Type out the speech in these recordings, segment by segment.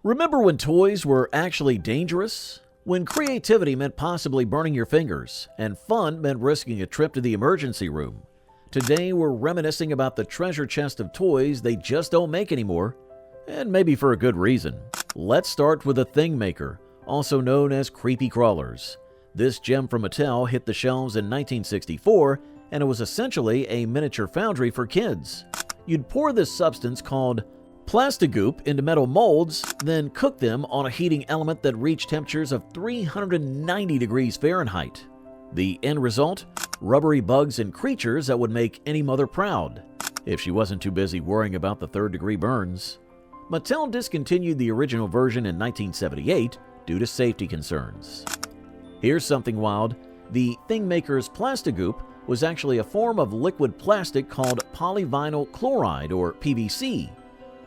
Remember when toys were actually dangerous? When creativity meant possibly burning your fingers, and fun meant risking a trip to the emergency room? Today we're reminiscing about the treasure chest of toys they just don't make anymore, and maybe for a good reason. Let's start with the Thing Maker, also known as creepy crawlers. This gem from Mattel hit the shelves in 1964, and it was essentially a miniature foundry for kids. You'd pour this substance called Plastigoop into metal molds, then cook them on a heating element that reached temperatures of 390 degrees Fahrenheit. The end result? Rubbery bugs and creatures that would make any mother proud, if she wasn't too busy worrying about the third-degree burns. Mattel discontinued the original version in 1978 due to safety concerns. Here's something wild. The Thing Maker's Plastigoop was actually a form of liquid plastic called polyvinyl chloride, or PVC.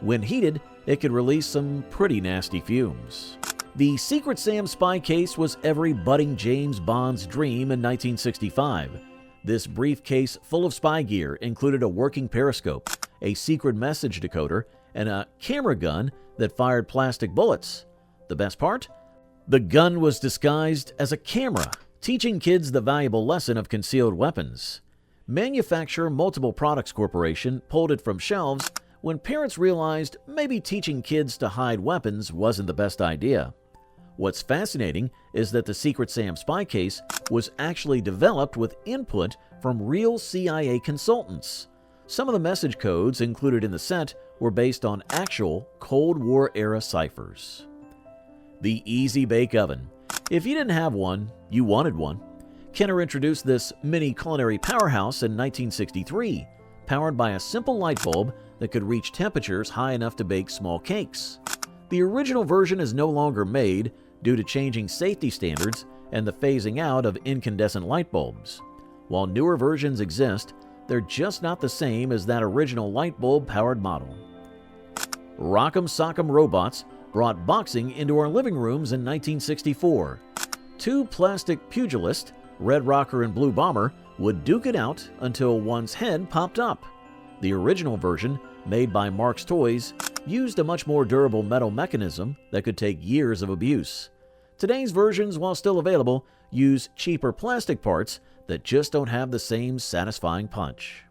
When heated, it could release some pretty nasty fumes. The Secret Sam spy case was every budding James Bond's dream in 1965. This briefcase full of spy gear included a working periscope, a secret message decoder, and a camera gun that fired plastic bullets. The best part? The gun was disguised as a camera, teaching kids the valuable lesson of concealed weapons. Manufacturer Multiple Products Corporation pulled it from shelves when parents realized maybe teaching kids to hide weapons wasn't the best idea. What's fascinating is that the Secret Sam spy case was actually developed with input from real CIA consultants. Some of the message codes included in the set were based on actual Cold War-era ciphers. The Easy Bake Oven. If you didn't have one, you wanted one. Kenner introduced this mini culinary powerhouse in 1963, powered by a simple light bulb that could reach temperatures high enough to bake small cakes. The original version is no longer made due to changing safety standards and the phasing out of incandescent light bulbs. While newer versions exist, they're just not the same as that original light bulb-powered model. Rock'em Sock'em Robots brought boxing into our living rooms in 1964. Two plastic pugilists, Red Rocker and Blue Bomber, would duke it out until one's head popped up. The original version, made by Mark's Toys, used a much more durable metal mechanism that could take years of abuse. Today's versions, while still available, use cheaper plastic parts that just don't have the same satisfying punch.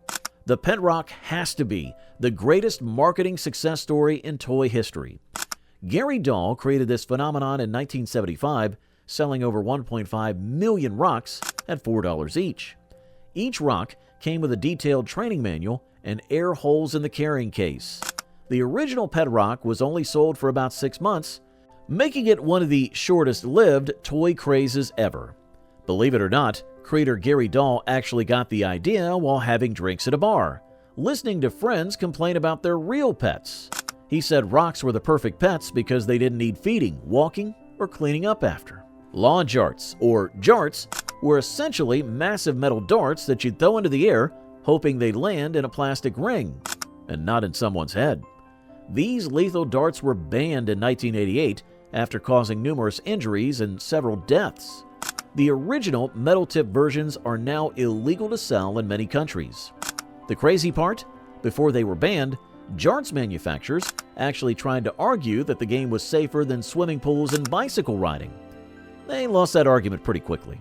The Ped Rock has to be the greatest marketing success story in toy history. Gary Dahl created this phenomenon in 1975, selling over 1.5 million rocks at $4 each. Each rock came with a detailed training manual and air holes in the carrying case. The original Ped Rock was only sold for about 6 months, making it one of the shortest-lived toy crazes ever. Believe it or not, creator Gary Dahl actually got the idea while having drinks at a bar, listening to friends complain about their real pets. He said rocks were the perfect pets because they didn't need feeding, walking, or cleaning up after. Lawn Jarts, or Jarts, were essentially massive metal darts that you'd throw into the air, hoping they'd land in a plastic ring, and not in someone's head. These lethal darts were banned in 1988 after causing numerous injuries and several deaths. The original metal-tipped versions are now illegal to sell in many countries. The crazy part? Before they were banned, Jarts manufacturers actually tried to argue that the game was safer than swimming pools and bicycle riding. They lost that argument pretty quickly.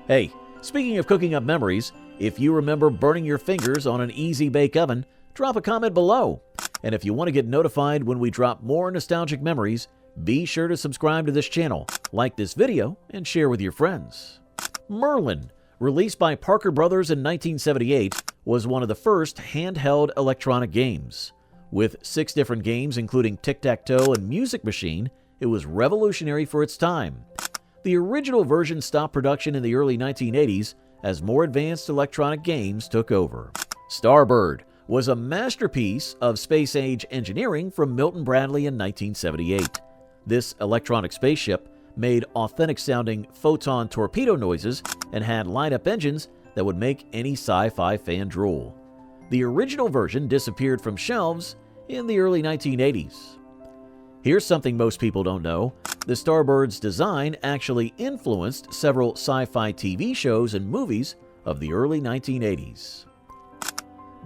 Hey, speaking of cooking up memories, if you remember burning your fingers on an Easy Bake Oven, drop a comment below. And if you want to get notified when we drop more nostalgic memories, be sure to subscribe to this channel, like this video, and share with your friends. Merlin, released by Parker Brothers in 1978, was one of the first handheld electronic games. With 6 different games, including tic-tac-toe and Music Machine, it was revolutionary for its time. The original version stopped production in the early 1980s as more advanced electronic games took over. Starbird was a masterpiece of space-age engineering from Milton Bradley in 1978. This electronic spaceship made authentic-sounding photon torpedo noises and had light-up engines that would make any sci-fi fan drool. The original version disappeared from shelves in the early 1980s. Here's something most people don't know. The Starbird's design actually influenced several sci-fi TV shows and movies of the early 1980s.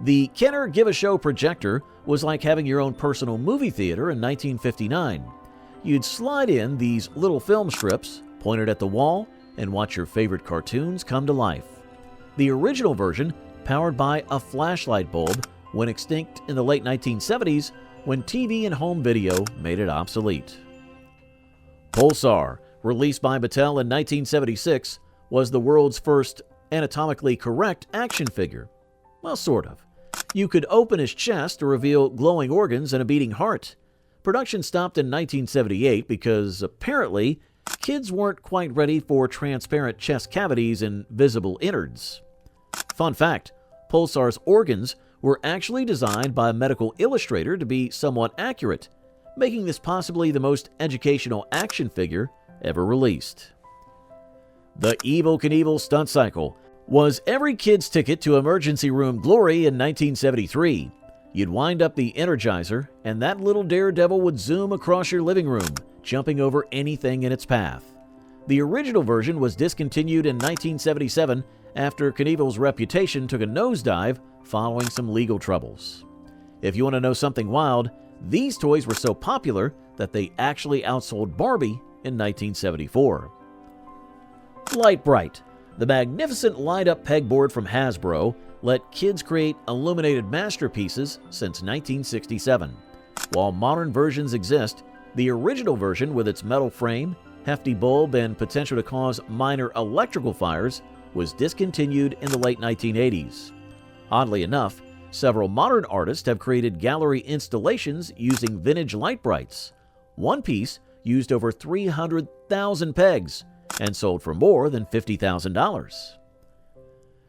The Kenner Give-A-Show Projector was like having your own personal movie theater in 1959. You'd slide in these little film strips, point it at the wall, and watch your favorite cartoons come to life. The original version, powered by a flashlight bulb, went extinct in the late 1970s when TV and home video made it obsolete. PSAR, released by Mattel in 1976, was the world's first anatomically correct action figure. Well, sort of. You could open his chest to reveal glowing organs and a beating heart. Production stopped in 1978 because, apparently, kids weren't quite ready for transparent chest cavities and visible innards. Fun fact, PSAR's organs were actually designed by a medical illustrator to be somewhat accurate, making this possibly the most educational action figure ever released. The Evel Knievel stunt cycle was every kid's ticket to emergency room glory in 1973. You'd wind up the Energizer, and that little daredevil would zoom across your living room, jumping over anything in its path. The original version was discontinued in 1977 after Knievel's reputation took a nosedive following some legal troubles. If you want to know something wild, these toys were so popular that they actually outsold Barbie in 1974. Light Bright, the magnificent light-up pegboard from Hasbro, let kids create illuminated masterpieces since 1967. While modern versions exist, the original version with its metal frame, hefty bulb, and potential to cause minor electrical fires was discontinued in the late 1980s. Oddly enough, several modern artists have created gallery installations using vintage Light Brights. One piece used over 300,000 pegs and sold for more than $50,000.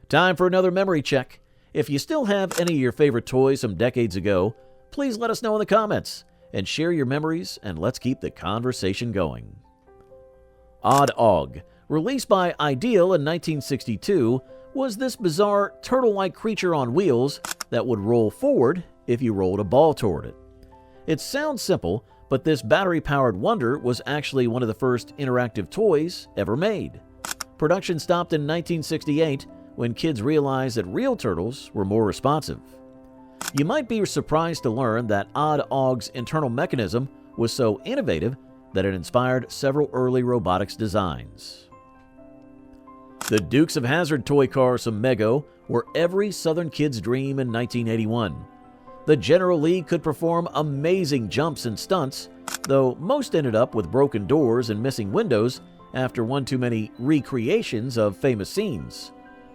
Time for another memory check. If you still have any of your favorite toys from decades ago, please let us know in the comments and share your memories, and let's keep the conversation going. Odd Og, released by Ideal in 1962, was this bizarre turtle-like creature on wheels that would roll forward if you rolled a ball toward it. It sounds simple, but this battery-powered wonder was actually one of the first interactive toys ever made. Production stopped in 1968 when kids realized that real turtles were more responsive. You might be surprised to learn that Odd Og's internal mechanism was so innovative that it inspired several early robotics designs. The Dukes of Hazzard toy cars from Mego were every Southern kid's dream in 1981. The General Lee could perform amazing jumps and stunts, though most ended up with broken doors and missing windows after one too many recreations of famous scenes.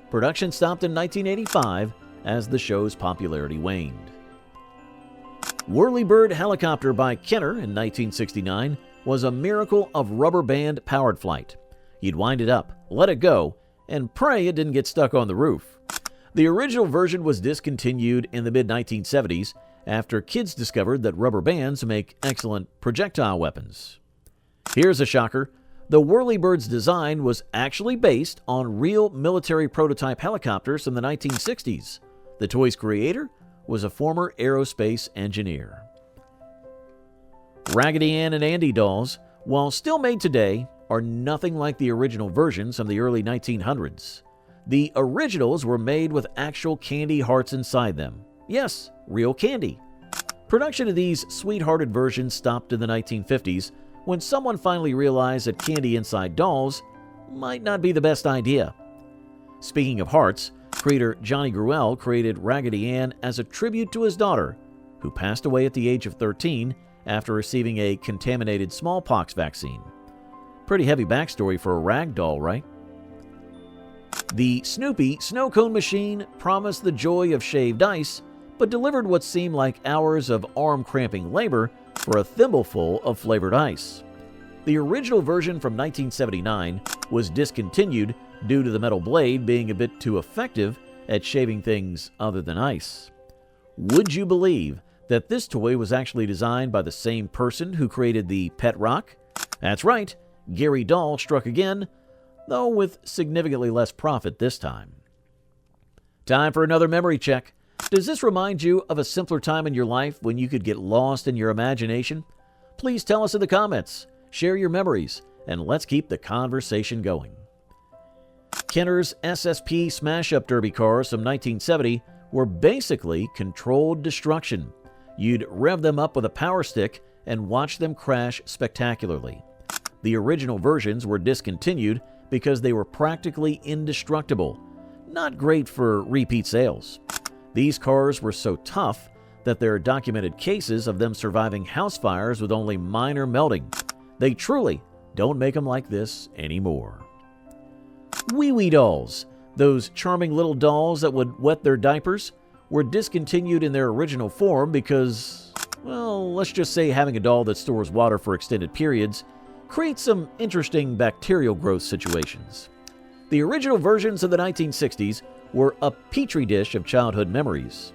Production stopped in 1985 as the show's popularity waned. Whirlybird Helicopter by Kenner in 1969 was a miracle of rubber band powered flight. You'd wind it up, let it go, and pray it didn't get stuck on the roof. The original version was discontinued in the mid-1970s after kids discovered that rubber bands make excellent projectile weapons. Here's a shocker. The Whirlybird's design was actually based on real military prototype helicopters from the 1960s. The toy's creator was a former aerospace engineer. Raggedy Ann and Andy dolls, while still made today, are nothing like the original versions from the early 1900s. The originals were made with actual candy hearts inside them. Yes, real candy. Production of these sweethearted versions stopped in the 1950s when someone finally realized that candy inside dolls might not be the best idea. Speaking of hearts, creator Johnny Gruelle created Raggedy Ann as a tribute to his daughter, who passed away at the age of 13 after receiving a contaminated smallpox vaccine. Pretty heavy backstory for a rag doll, right? The Snoopy snow cone machine promised the joy of shaved ice, but delivered what seemed like hours of arm-cramping labor for a thimbleful of flavored ice. The original version from 1979 was discontinued due to the metal blade being a bit too effective at shaving things other than ice. Would you believe that this toy was actually designed by the same person who created the Ped Rock? That's right, Gary Dahl struck again, though with significantly less profit this time. Time for another memory check. Does this remind you of a simpler time in your life when you could get lost in your imagination? Please tell us in the comments, share your memories, and let's keep the conversation going. Kenner's SSP Smashup Derby cars from 1970 were basically controlled destruction. You'd rev them up with a power stick and watch them crash spectacularly. The original versions were discontinued because they were practically indestructible. Not great for repeat sales. These cars were so tough that there are documented cases of them surviving house fires with only minor melting. They truly don't make them like this anymore. Wee Wee dolls, those charming little dolls that would wet their diapers, were discontinued in their original form because, well, let's just say having a doll that stores water for extended periods creates some interesting bacterial growth situations. The original versions of the 1960s were a petri dish of childhood memories.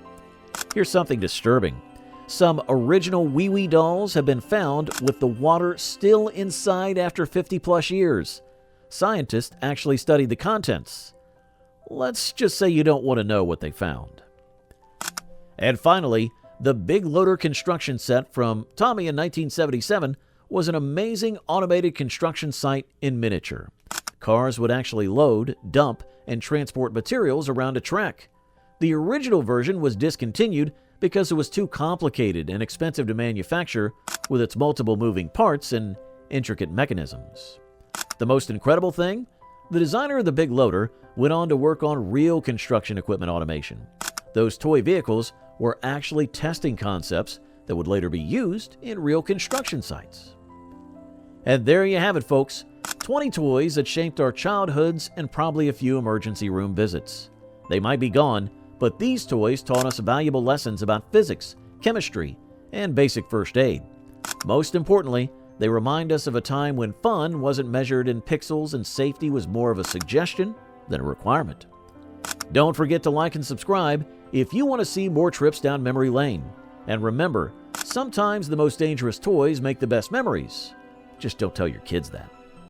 Here's something disturbing. Some original Wee Wee dolls have been found with the water still inside after 50-plus years. Scientists actually studied the contents. Let's just say you don't want to know what they found. And finally, the Big Loader construction set from Tommy in 1977 was an amazing automated construction site in miniature. Cars would actually load, dump, and transport materials around a track. The original version was discontinued because it was too complicated and expensive to manufacture with its multiple moving parts and intricate mechanisms. The most incredible thing? The designer of the Big Loader went on to work on real construction equipment automation. Those toy vehicles were actually testing concepts that would later be used in real construction sites. And there you have it, folks. 20 toys that shaped our childhoods and probably a few emergency room visits. They might be gone, but these toys taught us valuable lessons about physics, chemistry, and basic first aid. Most importantly, they remind us of a time when fun wasn't measured in pixels and safety was more of a suggestion than a requirement. Don't forget to like and subscribe if you want to see more trips down memory lane. And remember, sometimes the most dangerous toys make the best memories. Just don't tell your kids that.